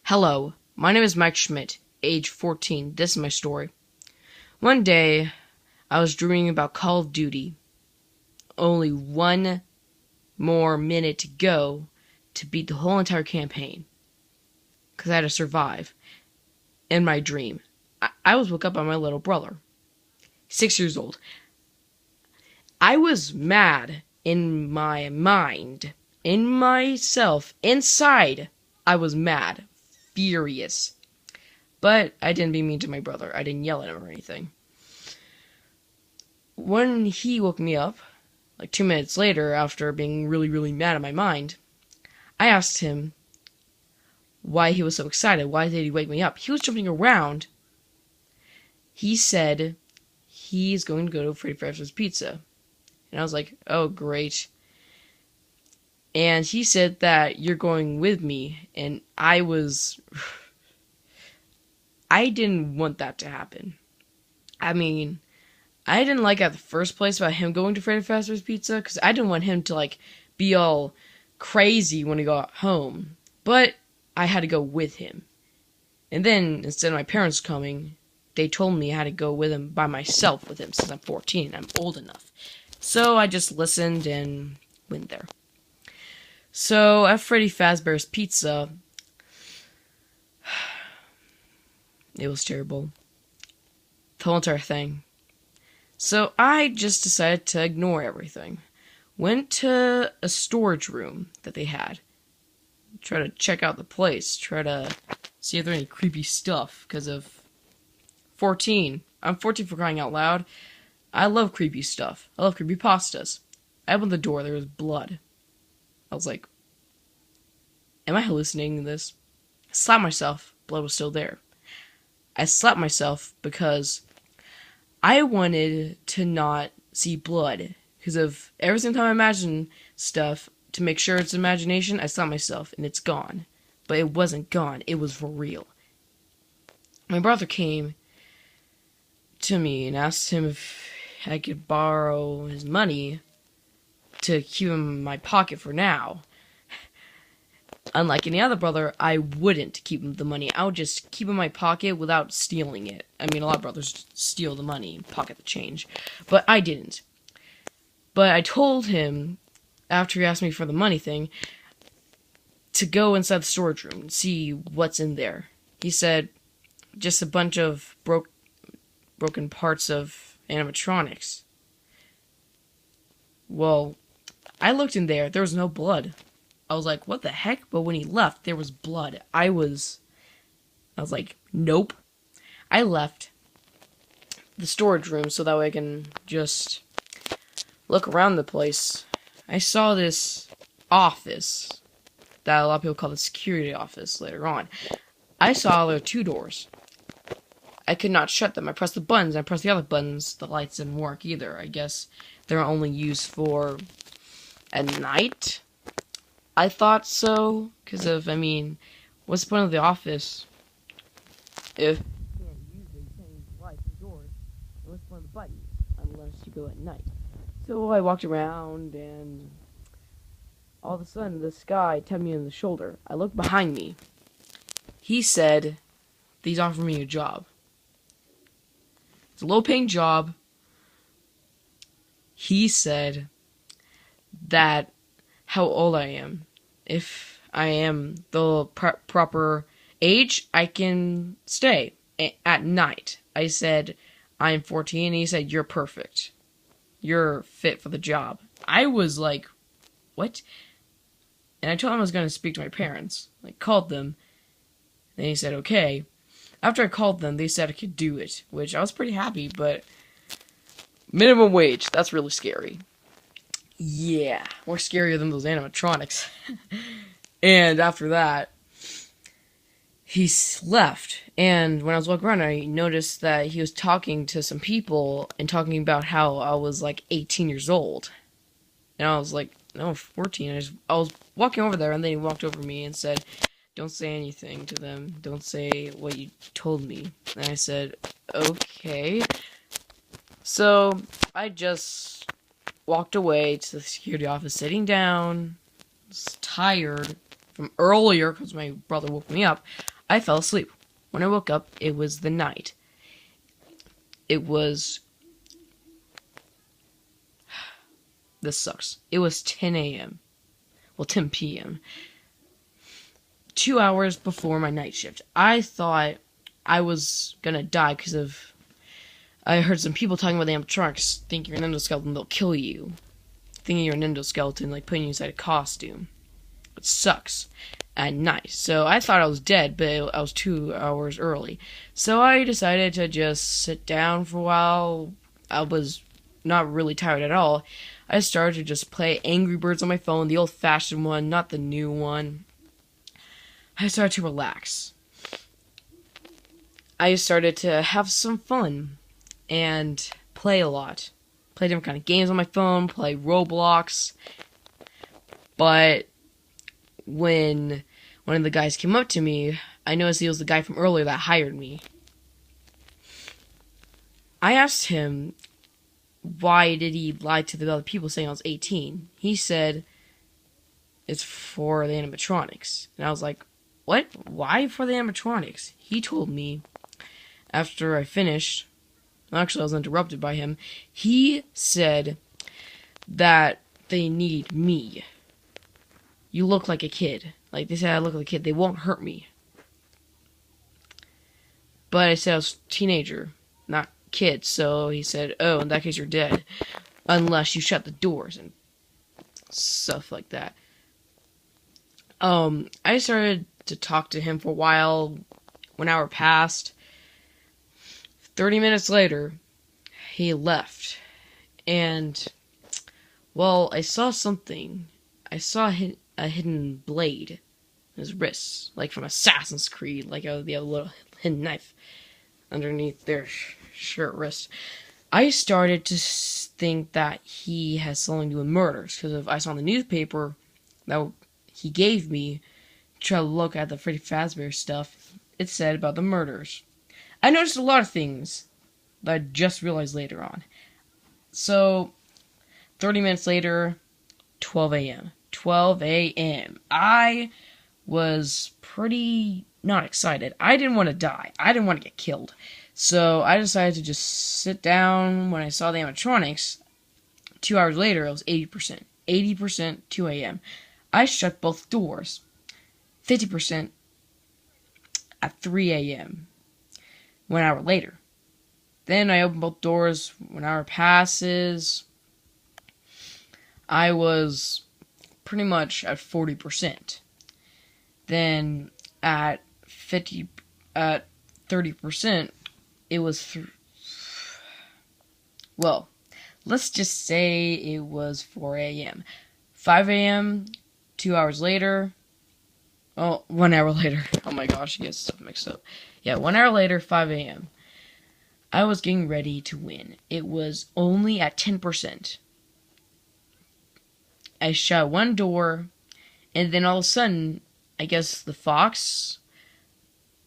Hello, my name is Mike Schmidt, age 14. This is my story. One day, I was dreaming about Call of Duty. Only one more minute to go to beat the whole entire campaign. Because I had to survive. In my dream, I was woke up by my little brother. 6 years old. I was mad in my mind. In myself. Inside, I was mad. Furious. But I didn't be mean to my brother. I didn't yell at him or anything. When he woke me up, like 2 minutes later, after being really, really mad in my mind, I asked him why he was so excited. Why did he wake me up? He was jumping around. He said he's going to go to Freddy Fazbear's Pizza. And I was like, oh, great. And he said that you're going with me. And I didn't want that to happen. I mean, I didn't like it at the first place about him going to Freddy Fazbear's Pizza, because I didn't want him to, be all crazy when he got home. But I had to go with him. And then, instead of my parents coming, they told me I had to go with him by myself with him, since I'm 14 and I'm old enough. So I just listened and went there. So, at Freddy Fazbear's Pizza, it was terrible. The whole entire thing. So I just decided to ignore everything. Went to a storage room that they had. Try to check out the place. Try to see if there's any creepy stuff. Because of 14. I'm 14 for crying out loud. I love creepy stuff. I love creepypastas. I opened the door. There was blood. I was like, am I hallucinating this? I slapped myself. Blood was still there. I slapped myself because I wanted to not see blood. Because of every single time I imagine stuff, to make sure it's imagination, I slap myself and it's gone. But it wasn't gone. It was for real. My brother came to me and asked him if I could borrow his money to keep him in my pocket for now. Unlike any other brother, I wouldn't keep him the money. I would just keep it in my pocket without stealing it. I mean, a lot of brothers steal the money and pocket the change. But I didn't. But I told him, after he asked me for the money thing, to go inside the storage room and see what's in there. He said, just a bunch of broken parts of animatronics. Well, I looked in there. There was no blood. I was like, what the heck? But when he left, there was blood. I was like, nope. I left the storage room so that way I can just look around the place. I saw this office that a lot of people call the security office later on. I saw there were 2 doors. I could not shut them. I pressed the buttons. I pressed the other buttons. The lights didn't work either. I guess they're only used for at night. I thought so, because of, what's the point of the office if you can't use it, you can't use the lights and doors, what's the point of the buttons, unless you go at night? So I walked around, and all of a sudden, this guy tapped me on the shoulder. I looked behind me. He said that he's offering me a job. It's a low-paying job. He said that how old I am. If I am the proper age, I can stay at night. I said, I'm 14, and he said, you're perfect. You're fit for the job. I was like, what? And I told him I was going to speak to my parents. I called them, and he said, okay. After I called them, they said I could do it, which I was pretty happy, but minimum wage, that's really scary. Yeah, more scarier than those animatronics. And after that, he left. And when I was walking around, I noticed that he was talking to some people and talking about how I was like 18 years old. And I was like, no, 14. I was walking over there, and then he walked over me and said, don't say anything to them. Don't say what you told me. And I said, okay. So I just walked away to the security office, sitting down. I was tired from earlier because my brother woke me up. I fell asleep. When I woke up, it was the night. It was... This sucks. It was 10 a.m. Well, 10 p.m. 2 hours before my night shift. I thought I was gonna die because of... I heard some people talking about the animatronics. Think you're an endoskeleton, they'll kill you. Thinking you're an endoskeleton, like putting you inside a costume. It sucks at night. So I thought I was dead, but I was 2 hours early. So I decided to just sit down for a while. I was not really tired at all. I started to just play Angry Birds on my phone, the old-fashioned one, not the new one. I started to relax. I started to have some fun and play a lot. Play different kind of games on my phone, play Roblox. But when one of the guys came up to me, I noticed he was the guy from earlier that hired me. I asked him why did he lie to the other people saying I was 18. He said it's for the animatronics. And I was like, what? Why for the animatronics? He told me after I finished, actually I was interrupted by him, he said that they need me. You look like a kid. Like, they said I look like a kid. They won't hurt me. But I said I was a teenager, not kid. So he said, oh, in that case you're dead. Unless you shut the doors and stuff like that. I started to talk to him for a while. 1 hour passed. 30 minutes later, he left. And, well, I saw something. I saw a hidden blade in his wrists, like from Assassin's Creed, like a little hidden knife underneath their shirt wrist. I started to think that he has something to do with murders, because if I saw in the newspaper that he gave me to try to look at the Freddy Fazbear stuff, it said about the murders. I noticed a lot of things that I just realized later on. So, 30 minutes later, 12 a.m. 12 a.m. I was pretty not excited. I didn't want to die. I didn't want to get killed. So I decided to just sit down. When I saw the animatronics, 2 hours later, it was 80%. 80%, 2 a.m. I shut both doors. 50% at 3 a.m. 1 hour later. Then I open both doors. 1 hour passes. I was pretty much at 40%. Then at 30%, it was well, let's just say it was 4 a.m. 5 a.m., 2 hours later. Oh, 1 hour later. Oh my gosh, I get stuff mixed up. Yeah, 1 hour later, 5 a.m. I was getting ready to win. It was only at 10%. I shut one door, and then all of a sudden, I guess the fox...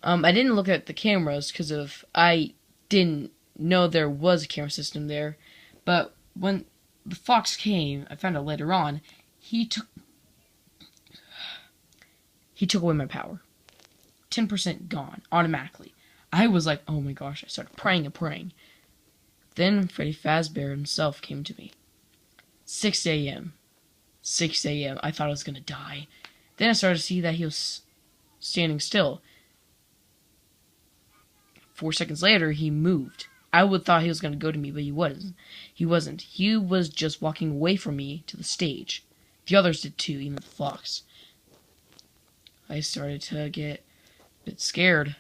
I didn't look at the cameras because I didn't know there was a camera system there. But when the fox came, I found out later on, he took away my power. 10% gone, automatically. I was like, oh my gosh, I started praying and praying. Then Freddy Fazbear himself came to me. 6 a.m. 6 a.m. I thought I was going to die. Then I started to see that he was standing still. 4 seconds later, he moved. I would thought he was going to go to me, but he wasn't. He was just walking away from me to the stage. The others did too, even the fox. I started to get a bit scared.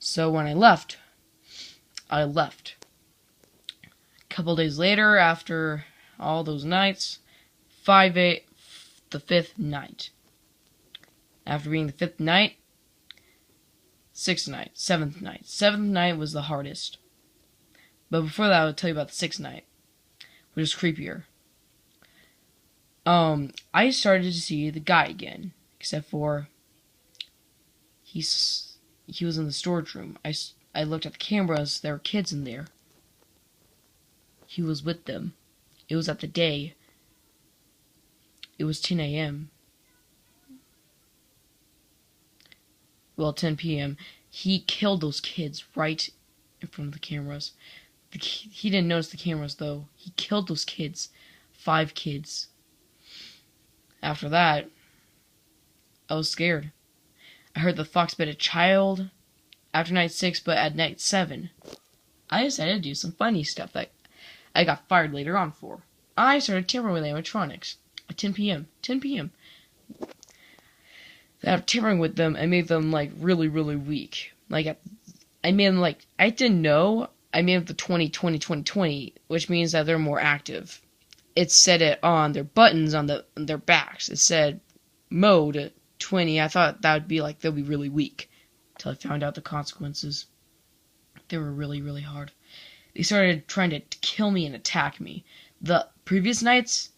So when I left. A couple days later, after all those nights, the fifth night. After being the fifth night, sixth night, seventh night. Seventh night was the hardest. But before that, I would tell you about the sixth night, which was creepier. I started to see the guy again, except for he was in the storage room. I looked at the cameras. There were kids in there. He was with them. It was at the day. It was 10 a.m. well, 10 p.m., he killed those kids right in front of the cameras. He didn't notice the cameras, though. He killed those kids. 5 kids. After that, I was scared. I heard the fox bit a child after night 6, but at night 7, I decided to do some funny stuff that I got fired later on for. I started tampering with animatronics at 10 p.m. 10 p.m. That tampering with them, I made them like really, really weak. Like I made them like I didn't know. I made them the 20, which means that they're more active. It said it on their buttons on their backs. It said mode 20. I thought that would be like they'll be really weak until I found out the consequences. They were really, really hard. They started trying to kill me and attack me. The previous nights,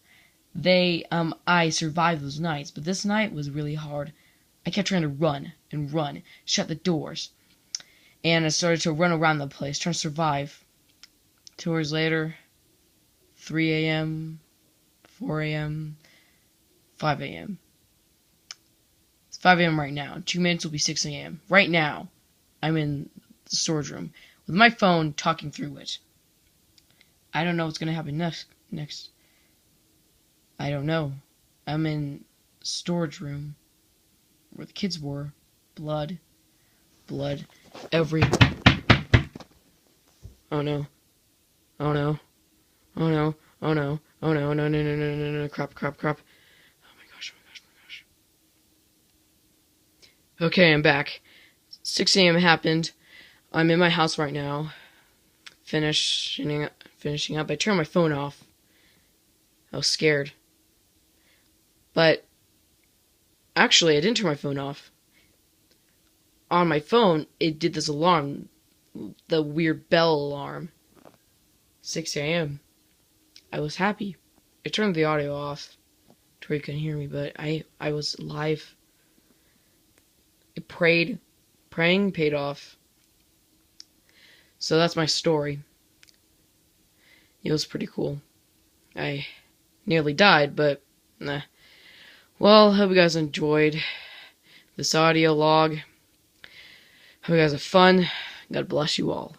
I survived those nights, but this night was really hard. I kept trying to run and run, shut the doors, and I started to run around the place, trying to survive. 2 hours later, 3 a.m., 4 a.m., 5 a.m. It's 5 a.m. right now. In 2 minutes will be 6 a.m. Right now, I'm in the storage room with my phone talking through it. I don't know what's going to happen next. I don't know. I'm in storage room where the kids were. Blood every... Oh no. Oh no. Oh no. Oh no. Oh no. No, no, no, no, no, no. Crap. Oh my gosh. Okay, I'm back. 6 a.m. happened. I'm in my house right now. Finishing up. I turned my phone off. I was scared. But actually, I didn't turn my phone off. On my phone, it did this alarm. The weird bell alarm. 6 a.m. I was happy. I turned the audio off to where you couldn't hear me, but I was alive. I prayed. Praying paid off. So that's my story. It was pretty cool. I nearly died, but nah. Well, hope you guys enjoyed this audio log. Hope you guys have fun. God bless you all.